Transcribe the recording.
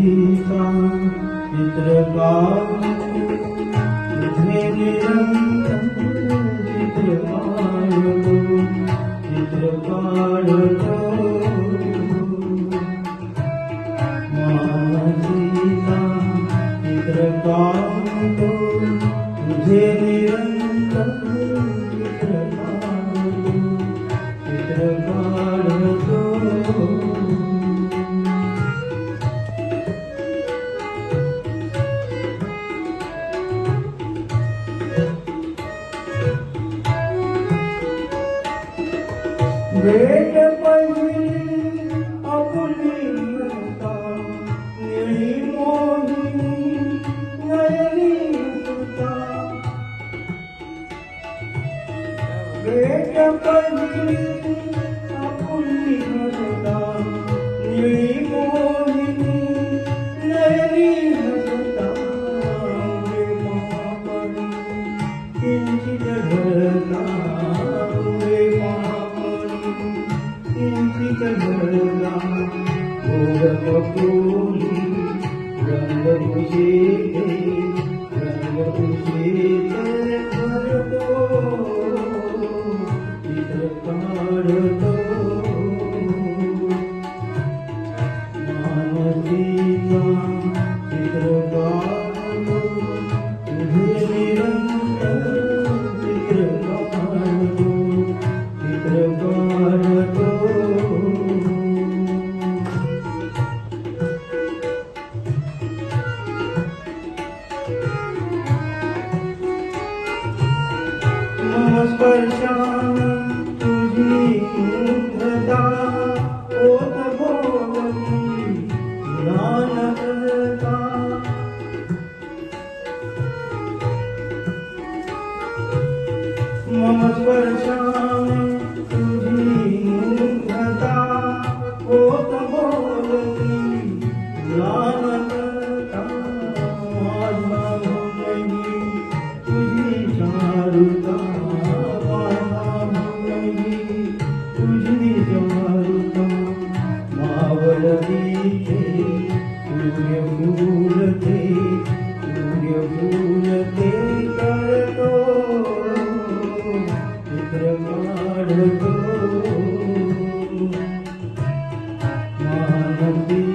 मानसीचा चित्रकार तुझे निरंतर चित्र काढतो मानसीचा चित्र काढतो तुझे निरंतर चित्र काढतो भेट पहिली आपुली म्हणता निळी मोहिनी नयनी सुता भेट पहिली आपुली म्हणता निळी मोहिनी नयनी सुता वे महापरी किंचित ढळता वे किंचित ढळला गोरखपुरी रंगभूषिते करतो चित्र काढतो मानसीचा चित्र काढतो तुझे निरंतर चित्र काढतो चित्र काढतो स्पर्शाने तुझी मुग्धता ओत बोलती गान करता मम स्पर्शाने तुझी मुग्धता ओत बोलती गान करता माझा तुझी चारुता सूर्य करतो चित्र काढतो मानसी